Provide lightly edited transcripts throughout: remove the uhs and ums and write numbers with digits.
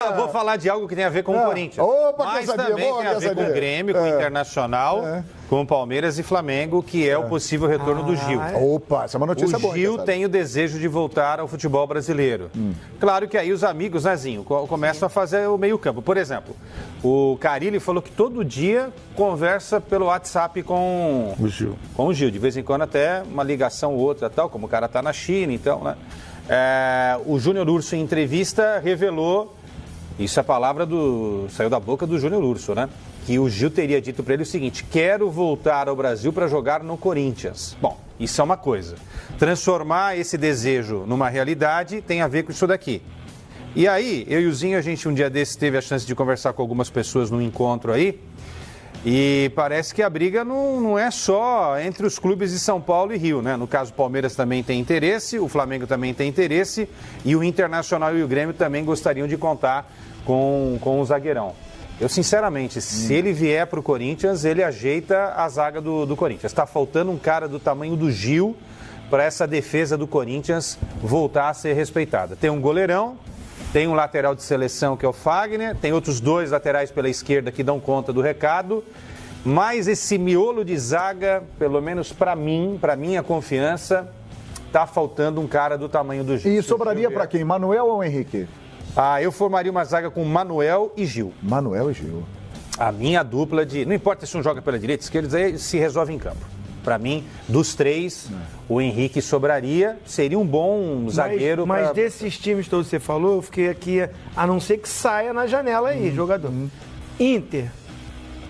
Eu vou falar de algo que tem a ver com o Corinthians. Opa, mas sabia, também tem a ver com o Grêmio, com o Internacional, com o Palmeiras e Flamengo, que é o possível retorno do Gil. Opa, essa é uma notícia boa. O Gil tem o desejo de voltar ao futebol brasileiro. Claro que aí os amigos, Nezinho, começam a fazer o meio-campo. Por exemplo, o Carille falou que todo dia conversa pelo WhatsApp com o Gil. De vez em quando até uma ligação ou outra, tal, como o cara tá na China, então, né? O Júnior Urso, em entrevista, revelou, isso é a palavra saiu da boca do Júnior Urso, né? Que o Gil teria dito para ele o seguinte: quero voltar ao Brasil para jogar no Corinthians. Bom, isso é uma coisa. Transformar esse desejo numa realidade tem a ver com isso daqui. E aí, eu e o Zinho, a gente um dia desses teve a chance de conversar com algumas pessoas num encontro aí, e parece que a briga não é só entre os clubes de São Paulo e Rio, né? No caso, o Palmeiras também tem interesse, o Flamengo também tem interesse, e o Internacional e o Grêmio também gostariam de contar com o zagueirão. Eu, sinceramente, se ele vier para o Corinthians, ele ajeita a zaga do Corinthians. Está faltando um cara do tamanho do Gil para essa defesa do Corinthians voltar a ser respeitada. Tem um goleirão, tem um lateral de seleção que é o Fagner, tem outros dois laterais pela esquerda que dão conta do recado, mas esse miolo de zaga, pelo menos para mim, para minha confiança, tá faltando um cara do tamanho do Gil. E sobraria para quem? Manuel ou Henrique? Eu formaria uma zaga com Manuel e Gil. Manuel e Gil. A minha dupla de... Não importa se um joga pela direita, esquerda, aí se resolve em campo. Para mim, dos três, o Henrique sobraria, seria um bom zagueiro. Mas desses times todos que você falou, eu fiquei aqui, a não ser que saia na janela aí, jogador. Inter,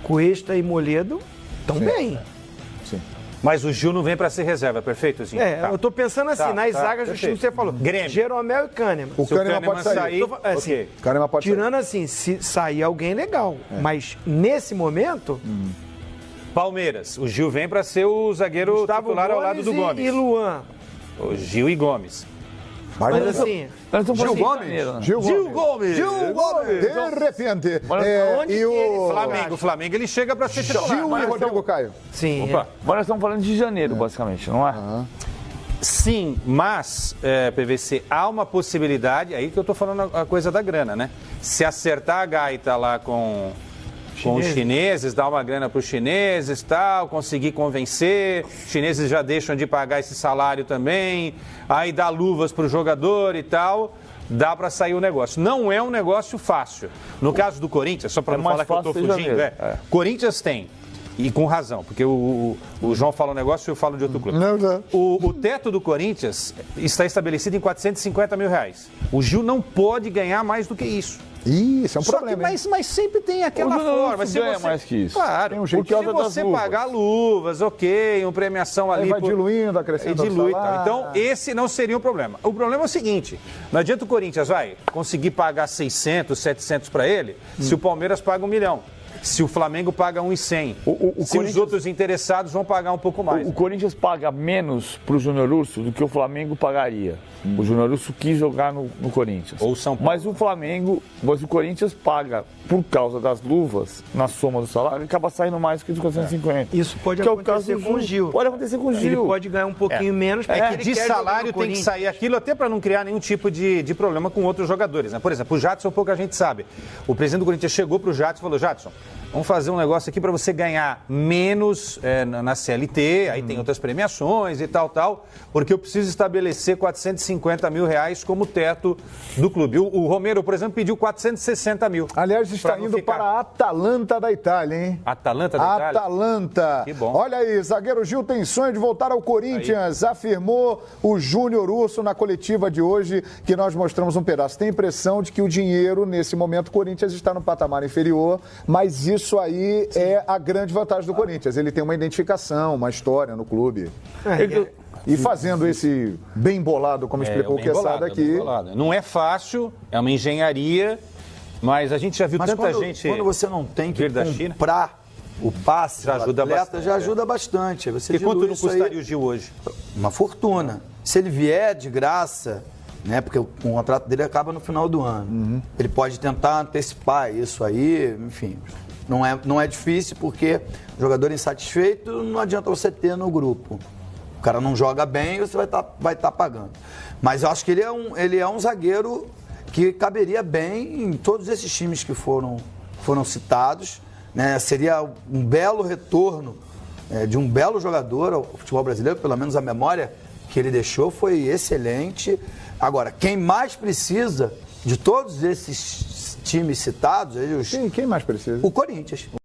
Cuesta e Moledo estão bem. Sim. Mas o Gil não vem para ser reserva, perfeito? Assim? Eu tô pensando assim, nas zagas dos times que você falou. Grêmio. Jeromel e Kahneman. O Kahneman pode sair. Okay. Kahneman pode tirando sair. assim, se sair alguém legal. Mas nesse momento... Palmeiras, o Gil vem para ser o zagueiro Gustavo titular ao lado do Gomes. E Luan. O Gil e Gomes. Mas assim... Gil Gomes. Gil Gomes. De repente. O Flamengo ele chega para ser titular. Gil e Rodrigo Caio. Sim. Agora nós estamos falando de janeiro, basicamente, não é? Sim, mas, PVC, há uma possibilidade, aí que eu tô falando a coisa da grana, né? Se acertar a gaita lá com os chineses, dar uma grana para os chineses e tal, conseguir convencer, os chineses já deixam de pagar esse salário também, aí dá luvas para o jogador e tal, dá para sair o negócio. Não é um negócio fácil. No caso do Corinthians, só para não falar que eu estou fugindo, Corinthians tem, e com razão, porque o João fala um negócio e eu falo de outro clube. O teto do Corinthians está estabelecido em R$450 mil. O Gil não pode ganhar mais do que isso. Isso é um problema. Mas sempre tem aquela forma. Se ganha mais que isso. Claro, tem um jeito porque se você pagar luvas, uma premiação ali... Aí vai diluindo, acrescentando dilui, então, esse não seria um problema. O problema é o seguinte, não adianta o Corinthians conseguir pagar 600, 700 para ele, se o Palmeiras paga 1 milhão. Se o Flamengo paga 1,100. Se os outros interessados vão pagar um pouco mais. O Corinthians paga menos para o Júnior Urso do que o Flamengo pagaria. O Júnior Urso quis jogar no Corinthians. Ou São Paulo. Mas o Corinthians paga, por causa das luvas, na soma do salário, acaba saindo mais do que os 450. Isso pode acontecer com o Gil. Pode acontecer com o Gil. Ele pode ganhar um pouquinho menos. Porque de salário tem que sair aquilo, até para não criar nenhum tipo de problema com outros jogadores, né? Por exemplo, o Jadson, pouca gente sabe. O presidente do Corinthians chegou para o Jadson e falou: Jadson, vamos fazer um negócio aqui para você ganhar menos na CLT, aí tem outras premiações e tal, porque eu preciso estabelecer R$450 mil como teto do clube. O Romero, por exemplo, pediu 460 mil. Aliás, está indo para a Atalanta da Itália, hein? Atalanta da Itália? Atalanta. Que bom. Olha aí, zagueiro Gil tem sonho de voltar ao Corinthians, afirmou o Júnior Urso na coletiva de hoje, que nós mostramos um pedaço. Tem a impressão de que o dinheiro, nesse momento, o Corinthians está no patamar inferior, mas isso aí é a grande vantagem do Corinthians. Ele tem uma identificação, uma história no clube. E fazendo esse bem bolado, como explicou o Quesada aqui. Não é fácil, é uma engenharia, mas a gente já viu tanta gente... Quando você não tem que da China, comprar o passe já ajuda atleta, bastante, já ajuda bastante. Você e quanto não custaria o Gil hoje? Uma fortuna. Se ele vier de graça, né, porque o contrato dele acaba no final do ano, ele pode tentar antecipar isso aí, enfim... Não é difícil, porque jogador insatisfeito não adianta você ter no grupo. O cara não joga bem, você vai tá pagando. Mas eu acho que ele é um zagueiro que caberia bem em todos esses times que foram citados, né? Seria um belo retorno de um belo jogador ao futebol brasileiro, pelo menos a memória que ele deixou foi excelente. Agora, quem mais precisa de todos esses times citados... Quem mais precisa? O Corinthians.